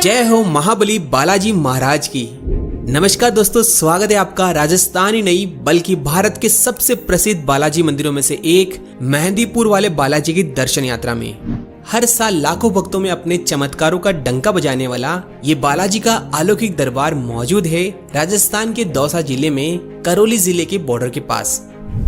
जय हो महाबली बालाजी महाराज की। नमस्कार दोस्तों, स्वागत है आपका राजस्थान ही नहीं बल्कि भारत के सबसे प्रसिद्ध बालाजी मंदिरों में से एक मेहंदीपुर वाले बालाजी की दर्शन यात्रा में हर साल लाखों भक्तों में अपने चमत्कारों का डंका बजाने वाला ये बालाजी का अलौकिक दरबार मौजूद है राजस्थान के दौसा जिले में करौली जिले के बॉर्डर के पास,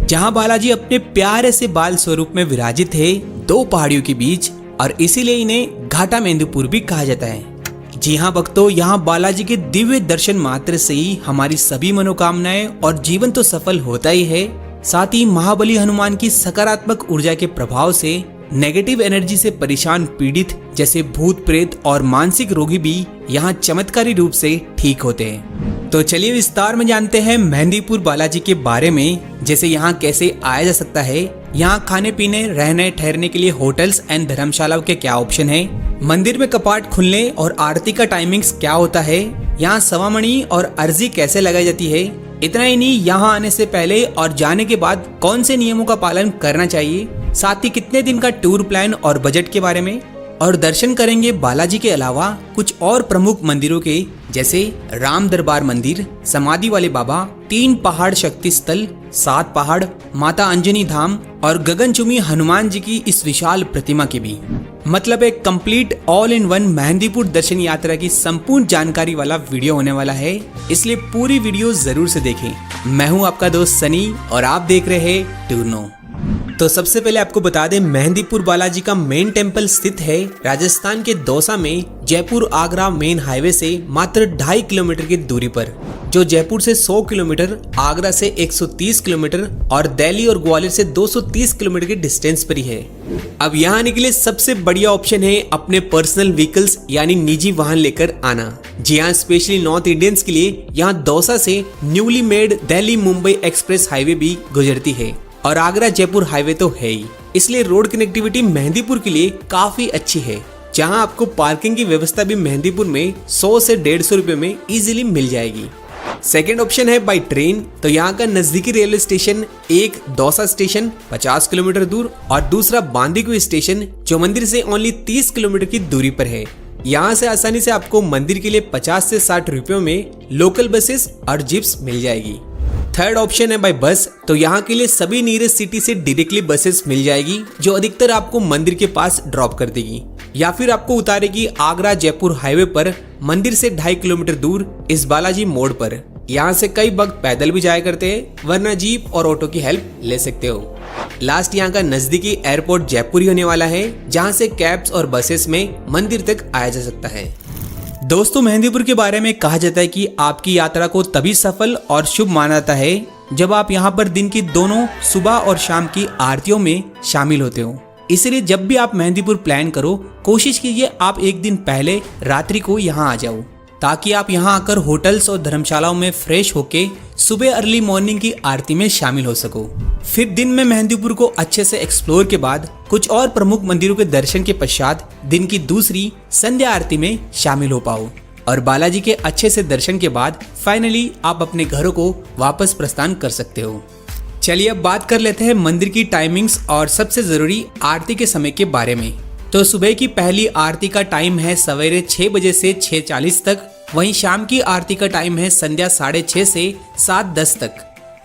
जहां बालाजी अपने प्यारे से बाल स्वरूप में विराजित है दो पहाड़ियों के बीच, और इसीलिए इन्हें घाटा मेहंदीपुर भी कहा जाता है। जी हाँ भक्तों, यहाँ बालाजी के दिव्य दर्शन मात्र से ही हमारी सभी मनोकामनाएं और जीवन तो सफल होता ही है, साथ ही महाबली हनुमान की सकारात्मक ऊर्जा के प्रभाव से नेगेटिव एनर्जी से परेशान पीड़ित जैसे भूत प्रेत और मानसिक रोगी भी यहाँ चमत्कारी रूप से ठीक होते हैं। तो चलिए विस्तार में जानते हैं मेहंदीपुर बालाजी के बारे में, जैसे यहाँ कैसे आया जा सकता है, यहाँ खाने पीने रहने ठहरने के लिए होटल्स एंड धर्मशालाओं के क्या ऑप्शन है, मंदिर में कपाट खुलने और आरती का टाइमिंग्स क्या होता है, यहाँ सवामणि और अर्जी कैसे लगाई जाती है। इतना ही नहीं, यहाँ आने से पहले और जाने के बाद कौन से नियमों का पालन करना चाहिए, साथ ही कितने दिन का टूर प्लान और बजट के बारे में, और दर्शन करेंगे बालाजी के अलावा कुछ और प्रमुख मंदिरों के, जैसे राम दरबार मंदिर, समाधि वाले बाबा, 3 पहाड़ शक्ति स्थल, 7 पहाड़, माता अंजनी धाम और गगनचुंबी हनुमान जी की इस विशाल प्रतिमा की भी। मतलब एक complete all in one Mehandipur दर्शन यात्रा की संपूर्ण जानकारी वाला वीडियो होने वाला है, इसलिए पूरी वीडियो जरूर से देखें। मैं हूं आपका दोस्त सनी और आप देख रहे हैं टूरनो। तो सबसे पहले आपको बता दें, मेहंदीपुर बालाजी का मेन टेम्पल स्थित है राजस्थान के दौसा में जयपुर आगरा मेन हाईवे से मात्र 2.5 किलोमीटर की दूरी पर, जो जयपुर से 100 किलोमीटर, आगरा से 130 किलोमीटर और दिल्ली और ग्वालियर से 230 किलोमीटर के डिस्टेंस पर ही है। अब यहाँ आने के लिए सबसे बढ़िया ऑप्शन है अपने पर्सनल व्हीकल्स यानी निजी वाहन लेकर आना। जी हाँ, स्पेशली नॉर्थ इंडियंस के लिए यहाँ दौसा से newly made Delhi Mumbai express highway भी गुजरती है और आगरा जयपुर हाईवे तो है ही, इसलिए रोड कनेक्टिविटी मेहंदीपुर के लिए काफी अच्छी है, जहां आपको पार्किंग की व्यवस्था भी मेहंदीपुर में 100 से 150 रुपए में इजीली मिल जाएगी। सेकेंड ऑप्शन है बाय ट्रेन। तो यहाँ का नजदीकी रेलवे स्टेशन एक दौसा स्टेशन 50 किलोमीटर दूर और दूसरा बांदीकुई स्टेशन जो मंदिर से ओनली 30 किलोमीटर की दूरी पर है। यहाँ से आसानी से आपको मंदिर के लिए 50 से 60 रुपयों में लोकल बसेस और जिप्स मिल जाएगी। थर्ड ऑप्शन है बाय बस। तो यहाँ के लिए सभी नियरेस्ट सिटी से डायरेक्टली बसेस मिल जाएगी, जो अधिकतर आपको मंदिर के पास ड्रॉप कर देगी या फिर आपको उतारेगी आगरा जयपुर हाईवे पर मंदिर से 2.5 किलोमीटर दूर इस बालाजी मोड़ पर। यहाँ से कई भक्त पैदल भी जाया करते हैं, वरना जीप और ऑटो की हेल्प ले सकते हो। लास्ट यहाँ का नजदीकी एयरपोर्ट जयपुर ही होने वाला है, जहाँ से कैब्स और बसेस में मंदिर तक आया जा सकता है। दोस्तों, मेहंदीपुर के बारे में कहा जाता है कि आपकी यात्रा को तभी सफल और शुभ माना जाता है जब आप यहाँ पर दिन की दोनों सुबह और शाम की आरतियों में शामिल होते हो। इसलिए जब भी आप मेहंदीपुर प्लान करो, कोशिश कीजिए आप एक दिन पहले रात्रि को यहाँ आ जाओ, ताकि आप यहाँ आकर होटल्स और धर्मशालाओं में फ्रेश होके सुबह अर्ली मॉर्निंग की आरती में शामिल हो सको। फिर दिन में मेहंदीपुर को अच्छे से एक्सप्लोर के बाद कुछ और प्रमुख मंदिरों के दर्शन के पश्चात दिन की दूसरी संध्या आरती में शामिल हो पाओ और बालाजी के अच्छे से दर्शन के बाद फाइनली आप अपने घरों को वापस प्रस्थान कर सकते हो। चलिए अब बात कर लेते हैं मंदिर की टाइमिंग्स और सबसे जरूरी आरती के समय के बारे में। तो सुबह की पहली आरती का टाइम है सवेरे 6 बजे से 6:40 तक, वहीं शाम की आरती का टाइम है संध्या 6:30 से 7:10 तक।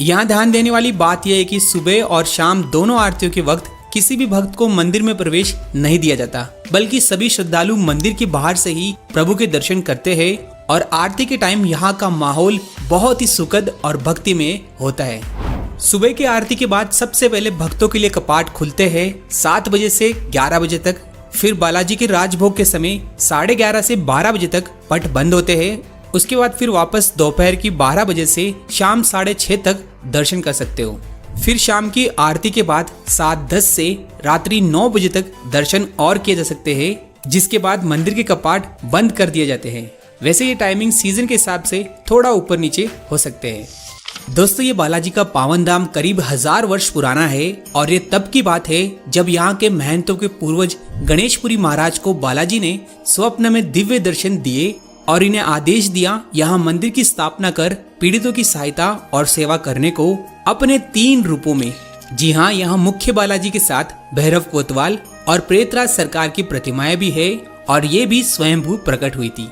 यहाँ ध्यान देने वाली बात यह है कि सुबह और शाम दोनों आरतियों के वक्त किसी भी भक्त को मंदिर में प्रवेश नहीं दिया जाता, बल्कि सभी श्रद्धालु मंदिर के बाहर से ही प्रभु के दर्शन करते हैं और आरती के टाइम यहाँ का माहौल बहुत ही सुखद और भक्तिमय होता है। सुबह की आरती के बाद सबसे पहले भक्तों के लिए कपाट खुलते हैं 7 बजे से 11 बजे तक। फिर बालाजी के राजभोग के समय 11:30 से 12 बजे तक पट बंद होते हैं। उसके बाद फिर वापस दोपहर की 12 बजे से शाम 6:30 तक दर्शन कर सकते हो। फिर शाम की आरती के बाद 7:10 से रात्रि 9 बजे तक दर्शन और किए जा सकते हैं, जिसके बाद मंदिर के कपाट बंद कर दिए जाते हैं। वैसे ये टाइमिंग सीजन के हिसाब से थोड़ा ऊपर नीचे हो सकते हैं। दोस्तों, ये बालाजी का पावन धाम करीब 1000 वर्ष पुराना है और ये तब की बात है जब यहाँ के महंतों के पूर्वज गणेशपुरी महाराज को बालाजी ने स्वप्न में दिव्य दर्शन दिए और इन्हें आदेश दिया यहाँ मंदिर की स्थापना कर पीड़ितों की सहायता और सेवा करने को अपने 3 रूपों में। जी हाँ, यहाँ मुख्य बालाजी के साथ भैरव कोतवाल और प्रेतराज सरकार की प्रतिमाएं भी है और ये भी स्वयंभू प्रकट हुई थी।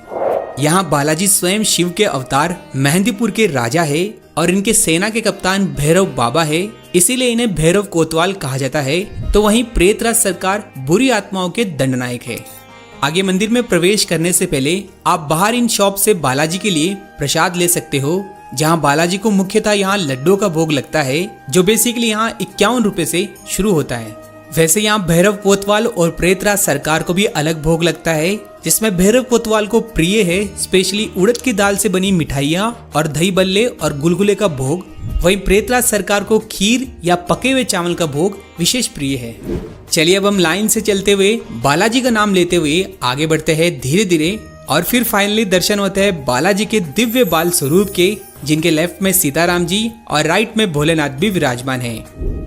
यहाँ बालाजी स्वयं शिव के अवतार मेहंदीपुर के राजा है और इनके सेना के कप्तान भैरव बाबा है, इसीलिए इन्हें भैरव कोतवाल कहा जाता है। तो वहीं प्रेतराज सरकार बुरी आत्माओं के दंडनायक है। आगे मंदिर में प्रवेश करने से पहले आप बाहर इन शॉप से बालाजी के लिए प्रसाद ले सकते हो, जहां बालाजी को मुख्यतः यहाँ लड्डू का भोग लगता है, जो बेसिकली यहाँ 51 रुपए से शुरू होता है। वैसे यहाँ भैरव कोतवाल और प्रेतराज सरकार को भी अलग भोग लगता है, जिसमें भैरव कोतवाल को प्रिय है स्पेशली उड़द की दाल से बनी मिठाइयाँ और दही बल्ले और गुलगुले का भोग। वहीं प्रेतराज सरकार को खीर या पके हुए चावल का भोग विशेष प्रिय है। चलिए अब हम लाइन से चलते हुए बालाजी का नाम लेते हुए आगे बढ़ते हैं धीरे धीरे, और फिर फाइनली दर्शन होते हैं बालाजी के दिव्य बाल स्वरूप के, जिनके लेफ्ट में सीताराम जी और राइट में भोलेनाथ भी विराजमान है।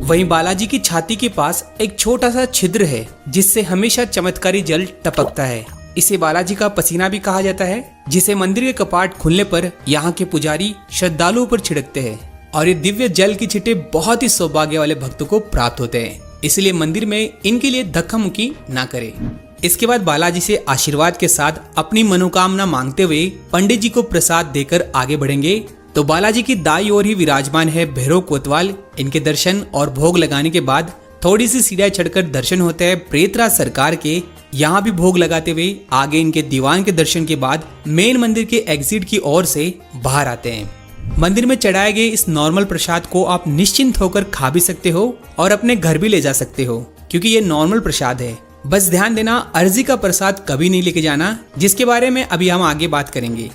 वहीं बालाजी की छाती के पास एक छोटा सा छिद्र है, जिससे हमेशा चमत्कारी जल टपकता है। इसे बालाजी का पसीना भी कहा जाता है, जिसे मंदिर के कपाट खुलने पर यहाँ के पुजारी श्रद्धालुओं पर छिड़कते हैं, और ये दिव्य जल की छींटे बहुत ही सौभाग्य वाले भक्तों को प्राप्त होते हैं, इसलिए मंदिर में इनके लिए धक्का मुक्की ना करें। इसके बाद बालाजी से आशीर्वाद के साथ अपनी मनोकामना मांगते हुए पंडित जी को प्रसाद देकर आगे बढ़ेंगे। तो बालाजी की दाई ओर ही विराजमान है भैरव कोतवाल। इनके दर्शन और भोग लगाने के बाद थोड़ी सी सीढ़ियां चढ़कर दर्शन होते हैं प्रेतराज सरकार के। यहाँ भी भोग लगाते हुए आगे इनके दीवान के दर्शन के बाद मेन मंदिर के एग्जिट की ओर से बाहर आते हैं। मंदिर में चढ़ाए गए इस नॉर्मल प्रसाद को आप निश्चिंत होकर खा भी सकते हो और अपने घर भी ले जा सकते हो, क्योंकि ये नॉर्मल प्रसाद है। बस ध्यान देना, अर्जी का प्रसाद कभी नहीं लेके जाना, जिसके बारे में अभी हम आगे बात करेंगे।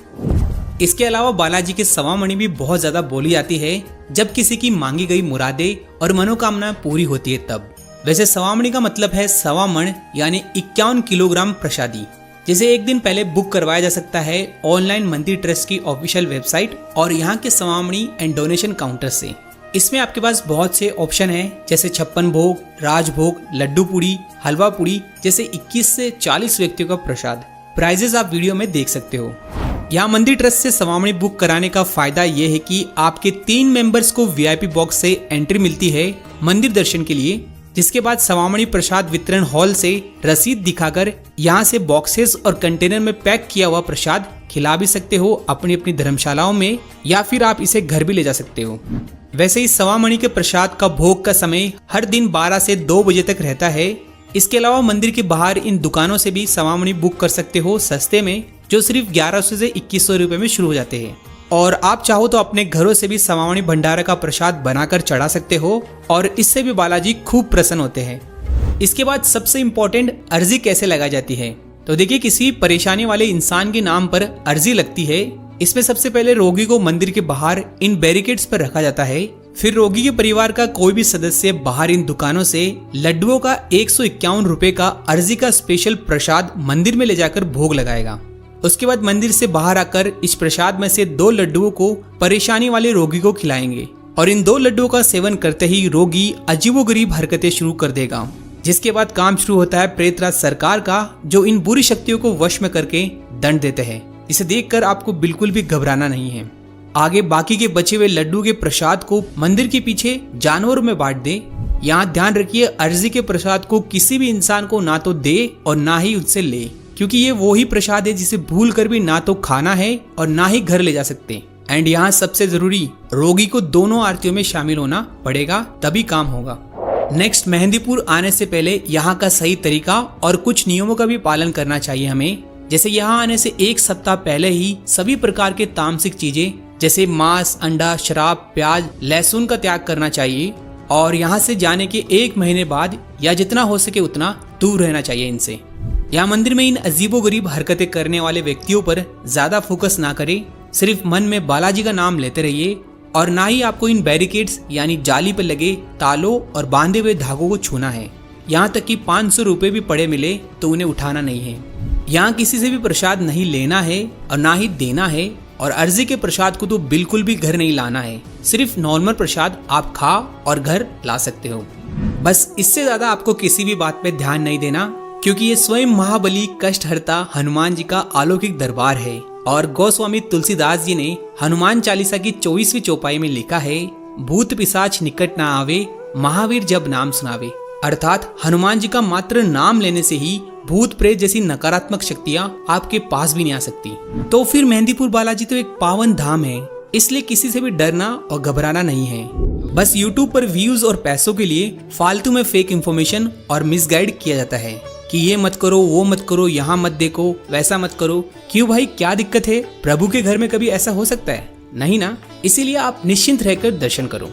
इसके अलावा बालाजी के सवामणि भी बहुत ज्यादा बोली जाती है जब किसी की मांगी गई मुरादें और मनोकामना पूरी होती है तब। वैसे सवामणि का मतलब है सवा मण यानी 51 किलोग्राम प्रसादी, जिसे एक दिन पहले बुक करवाया जा सकता है ऑनलाइन मंदिर ट्रस्ट की ऑफिशियल वेबसाइट और यहाँ के सवामणि एंड डोनेशन काउंटर से। इसमें आपके पास बहुत से ऑप्शन हैं, जैसे 56 भोग, राजभोग, लड्डू पूड़ी, हलवा पूड़ी, जैसे 21 से 40 व्यक्तियों का प्रसाद। प्राइजेस आप वीडियो में देख सकते हो। यहाँ मंदिर ट्रस्ट से सवामणि बुक कराने का फायदा ये है कि आपके 3 मेंबर्स को वीआईपी बॉक्स से एंट्री मिलती है मंदिर दर्शन के लिए, जिसके बाद सवामणि प्रसाद वितरण हॉल से रसीद दिखाकर यहाँ से बॉक्सेस और कंटेनर में पैक किया हुआ प्रसाद खिला भी सकते हो अपनी अपनी धर्मशालाओं में, या फिर आप इसे घर भी ले जा सकते हो। वैसे इस सवामणि के प्रसाद का भोग का समय हर दिन 12 से 2 बजे तक रहता है। इसके अलावा मंदिर के बाहर इन दुकानों से भी सवामणि बुक कर सकते हो सस्ते में, जो सिर्फ 1100 से 2100 रुपए में शुरू हो जाते हैं। और आप चाहो तो अपने घरों से भी सवामणि भंडारा का प्रसाद बनाकर चढ़ा सकते हो, और इससे भी बालाजी खूब प्रसन्न होते हैं। इसके बाद सबसे इम्पोर्टेंट, अर्जी कैसे लगाई जाती है। तो देखिए, किसी परेशानी वाले इंसान के नाम पर अर्जी लगती है। इसमें सबसे पहले रोगी को मंदिर के बाहर इन बैरिकेड्स पर रखा जाता है। फिर रोगी के परिवार का कोई भी सदस्य बाहर इन दुकानों से लड्डुओं का 151 रुपए का अर्जी का स्पेशल प्रसाद मंदिर में ले जाकर भोग लगाएगा। उसके बाद मंदिर से बाहर आकर इस प्रसाद में से 2 लड्डुओं को परेशानी वाले रोगी को खिलाएंगे, और इन 2 लड्डुओं का सेवन करते ही रोगी अजीबोगरीब हरकतें शुरू कर देगा, जिसके बाद काम शुरू होता है प्रेतराज सरकार का, जो इन बुरी शक्तियों को वश में करके दंड देते हैं। इसे देखकर आपको बिल्कुल भी घबराना नहीं है। आगे बाकी के बचे हुए लड्डू के प्रसाद को मंदिर के पीछे जानवरों में बांट दे। यहाँ ध्यान रखिए, अर्जी के प्रसाद को किसी भी इंसान को ना तो दे और ना ही उससे ले, क्योंकि ये वो ही प्रसाद है जिसे भूल कर भी ना तो खाना है और ना ही घर ले जा सकते। एंड यहाँ सबसे जरूरी, रोगी को दोनों आरतियों में शामिल होना पड़ेगा, तभी काम होगा। नेक्स्ट, मेहंदीपुर आने से पहले यहाँ का सही तरीका और कुछ नियमों का भी पालन करना चाहिए हमें। जैसे यहाँ आने से 1 सप्ताह पहले ही सभी प्रकार के तामसिक चीजें जैसे मांस, अंडा, शराब, प्याज, लहसुन का त्याग करना चाहिए, और यहाँ से जाने के 1 महीने बाद या जितना हो सके उतना दूर रहना चाहिए इनसे। यहाँ मंदिर में इन अजीबोगरीब हरकतें करने वाले व्यक्तियों पर ज्यादा फोकस ना करें, सिर्फ मन में बालाजी का नाम लेते रहिए, और ना ही आपको इन बैरिकेड्स यानी जाली पर लगे तालों और बांधे हुए धागों को छूना है। यहाँ तक कि 500 रुपए भी पड़े मिले तो उन्हें उठाना नहीं है। यहाँ किसी से भी प्रसाद नहीं लेना है और ना ही देना है, और अर्जी के प्रसाद को तो बिल्कुल भी घर नहीं लाना है। सिर्फ नॉर्मल प्रसाद आप खा और घर ला सकते हो, बस इससे ज्यादा आपको किसी भी बात पे ध्यान नहीं देना, क्योंकि ये स्वयं महाबली कष्टहर्ता हनुमान जी का अलौकिक दरबार है। और गोस्वामी तुलसीदास जी ने हनुमान चालीसा की 24वीं चौपाई में लिखा है, भूत पिशाच निकट ना आवे, महावीर जब नाम सुनावे। अर्थात हनुमान जी का मात्र नाम लेने से ही भूत प्रेत जैसी नकारात्मक शक्तियाँ आपके पास भी नहीं आ सकती। तो फिर मेहंदीपुर बालाजी तो एक पावन धाम है, इसलिए किसी से भी डरना और घबराना नहीं है। बस YouTube पर व्यूज और पैसों के लिए फालतू में फेक इंफॉर्मेशन और मिसगाइड किया जाता है कि ये मत करो, वो मत करो, यहाँ मत देखो, वैसा मत करो। क्यों भाई, क्या दिक्कत है? प्रभु के घर में कभी ऐसा हो सकता है? नहीं ना। इसीलिए आप निश्चिंत रहकर दर्शन करो।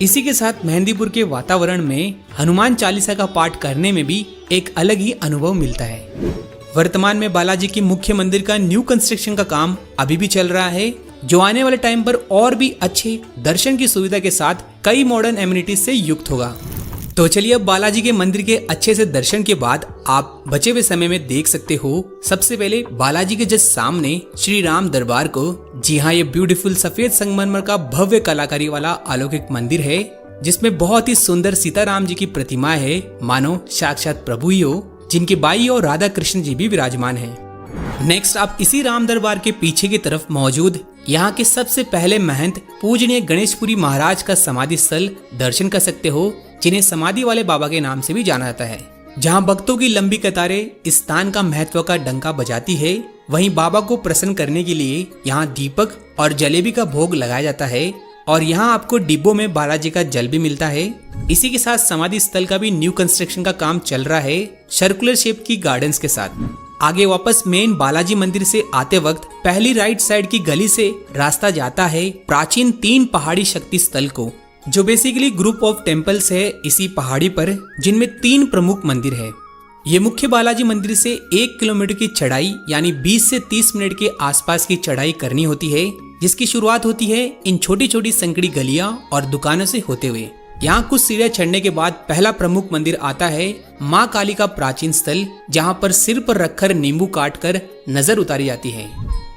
इसी के साथ मेहंदीपुर के वातावरण में हनुमान चालीसा का पाठ करने में भी एक अलग ही अनुभव मिलता है। वर्तमान में बालाजी की मुख्य मंदिर का न्यू कंस्ट्रक्शन का काम अभी भी चल रहा है, जो आने वाले टाइम पर और भी अच्छे दर्शन की सुविधा के साथ कई मॉडर्न एमिनिटीज से युक्त होगा। तो चलिए अब बालाजी के मंदिर के अच्छे से दर्शन के बाद आप बचे हुए समय में देख सकते हो सबसे पहले बालाजी के जस्ट सामने श्री राम दरबार को। जी हाँ, ये ब्यूटीफुल सफेद संगमरमर का भव्य कलाकारी वाला अलौकिक मंदिर है, जिसमें बहुत ही सुंदर सीताराम जी की प्रतिमा है, मानो साक्षात प्रभु ही हो, जिनकी बाई और राधा कृष्ण जी भी विराजमान है। नेक्स्ट आप इसी राम दरबार के पीछे की तरफ मौजूद यहाँ के सबसे पहले महंत पूजनीय गणेशपुरी महाराज का समाधि स्थल दर्शन कर सकते हो, जिन्हें समाधि वाले बाबा के नाम से भी जाना जाता है। जहाँ भक्तों की लंबी कतारें इस स्थान का महत्व का डंका बजाती है, वहीं बाबा को प्रसन्न करने के लिए यहाँ दीपक और जलेबी का भोग लगाया जाता है और यहाँ आपको डिब्बों में बालाजी का जल भी मिलता है। इसी के साथ समाधि स्थल का भी न्यू कंस्ट्रक्शन का काम चल रहा है, सर्कुलर शेप की गार्डन्स के साथ। आगे वापस मेन बालाजी मंदिर से आते वक्त पहली राइट साइड की गली से रास्ता जाता है प्राचीन 3 पहाड़ी शक्ति स्थल को, जो बेसिकली ग्रुप ऑफ टेम्पल्स है इसी पहाड़ी पर, जिनमें 3 प्रमुख मंदिर है। ये मुख्य बालाजी मंदिर से 1 किलोमीटर की चढ़ाई यानी 20 से 30 मिनट के आसपास की चढ़ाई करनी होती है, जिसकी शुरुआत होती है इन छोटी छोटी संकड़ी गलियां और दुकानों से होते हुए। यहाँ कुछ सीढ़ियां चढ़ने के बाद पहला प्रमुख मंदिर आता है माँ काली का प्राचीन स्थल, जहाँ पर सिर पर रखकर नींबू काट कर नजर उतारी जाती है।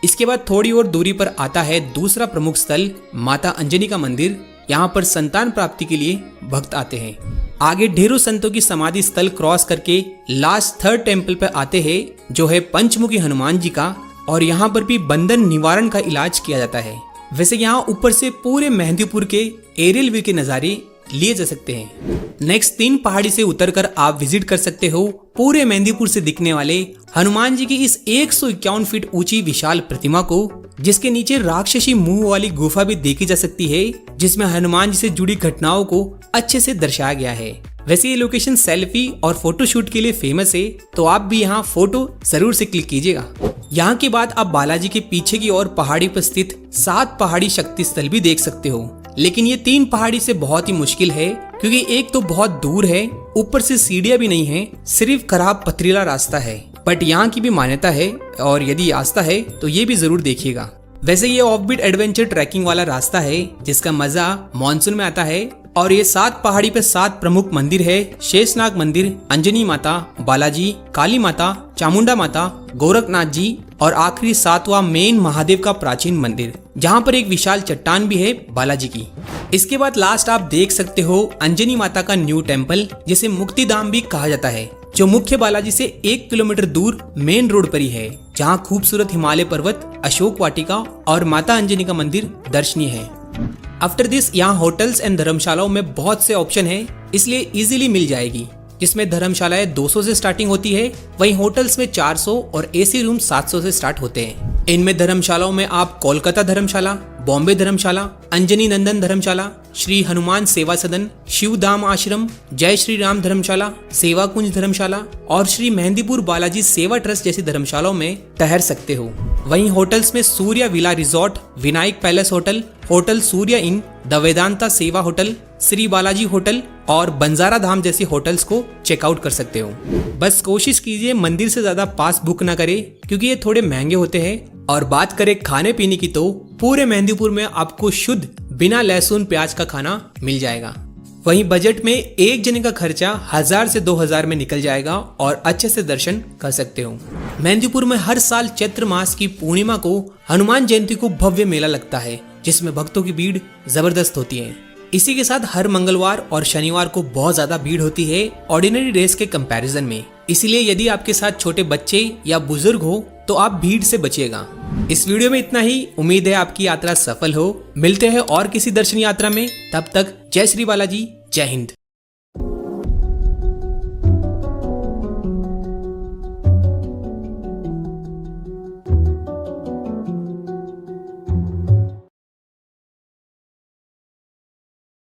इसके बाद थोड़ी और दूरी पर आता है दूसरा प्रमुख स्थल माता अंजनी का मंदिर। यहाँ पर संतान प्राप्ति के लिए भक्त आते हैं। आगे ढेरों संतों की समाधि स्थल क्रॉस करके लास्ट 3rd टेम्पल पे आते हैं, जो है पंचमुखी हनुमान जी का, और यहाँ पर भी बंधन निवारण का इलाज किया जाता है। वैसे यहाँ ऊपर से पूरे मेहंदीपुर के एरियल व्यू के नज़ारे लिए जा सकते हैं। नेक्स्ट 3 पहाड़ी से उतरकर आप विजिट कर सकते हो पूरे मेहंदीपुर से दिखने वाले हनुमान जी की इस 151 फीट ऊंची विशाल प्रतिमा को, जिसके नीचे राक्षसी मुंह वाली गुफा भी देखी जा सकती है, जिसमें हनुमान जी से जुड़ी घटनाओं को अच्छे से दर्शाया गया है। वैसे ये लोकेशन सेल्फी और फोटोशूट के लिए फेमस है, तो आप भी यहाँ फोटो जरूर से क्लिक कीजिएगा। यहाँ के बाद आप बालाजी के पीछे की ओर पहाड़ी पर स्थित 7 पहाड़ी शक्ति स्थल भी देख सकते हो, लेकिन ये 3 पहाड़ी से बहुत ही मुश्किल है, क्योंकि एक तो बहुत दूर है, ऊपर से सीढ़ियां भी नहीं है, सिर्फ खराब पथरीला रास्ता है। बट यहाँ की भी मान्यता है, और यदि आस्था है तो ये भी जरूर देखिएगा। वैसे ये ऑफबीट एडवेंचर ट्रैकिंग वाला रास्ता है, जिसका मजा मानसून में आता है। और ये 7 पहाड़ी पे 7 प्रमुख मंदिर है, शेषनाग मंदिर, अंजनी माता, बालाजी, काली माता, चामुंडा माता, गोरखनाथ जी, और आखिरी 7वां मेन महादेव का प्राचीन मंदिर, जहाँ पर एक विशाल चट्टान भी है बालाजी की। इसके बाद लास्ट आप देख सकते हो अंजनी माता का न्यू टेम्पल, जिसे मुक्तिधाम भी कहा जाता है, जो मुख्य बालाजी से 1 किलोमीटर दूर मेन रोड पर ही है, जहाँ खूबसूरत हिमालय पर्वत, अशोक वाटिका और माता अंजनी का मंदिर दर्शनीय है। आफ्टर दिस यहाँ होटल्स एंड धर्मशालाओं में बहुत से ऑप्शन है, इसलिए इजीली मिल जाएगी, जिसमें धर्मशालाएं 200 से स्टार्टिंग होती है, वहीं होटल्स में 400 और एसी रूम 700 से स्टार्ट होते हैं। इनमें धर्मशालाओं में आप कोलकाता धर्मशाला, बॉम्बे धर्मशाला, अंजनी नंदन धर्मशाला, श्री हनुमान सेवा सदन, शिव धाम आश्रम, जय श्री राम धर्मशाला, सेवा कुंज धर्मशाला और श्री मेहंदीपुर बालाजी सेवा ट्रस्ट जैसी धर्मशालाओं में ठहर सकते हो। वहीं होटल्स में Surya villa resort, Vinayak palace hotel, hotel Surya in, the Vedanta सेवा होटल, श्री बालाजी होटल और बंजारा धाम जैसी होटल्स को चेकआउट कर सकते हो। बस कोशिश कीजिए मंदिर से ज्यादा पास बुक ना करें, क्योंकि ये थोड़े महंगे होते हैं। और बात करें खाने पीने की, तो पूरे मेहंदीपुर में आपको शुद्ध बिना लहसुन प्याज का खाना मिल जाएगा। वहीं बजट में एक जने का खर्चा 1000 से 2000 में निकल जाएगा और अच्छे से दर्शन कर सकते हो। मेहंदीपुर में हर साल चैत्र मास की पूर्णिमा को हनुमान जयंती को भव्य मेला लगता है, जिसमें भक्तों की भीड़ जबरदस्त होती है। इसी के साथ हर मंगलवार और शनिवार को बहुत ज्यादा भीड़ होती है ऑर्डिनरी डेज के कंपैरिजन में। इसीलिए यदि आपके साथ छोटे बच्चे या बुजुर्ग हो तो आप भीड़ से बचिएगा। इस वीडियो में इतना ही। उम्मीद है आपकी यात्रा सफल हो। मिलते हैं और किसी दर्शन यात्रा में। तब तक जय श्री बालाजी, जय हिंद।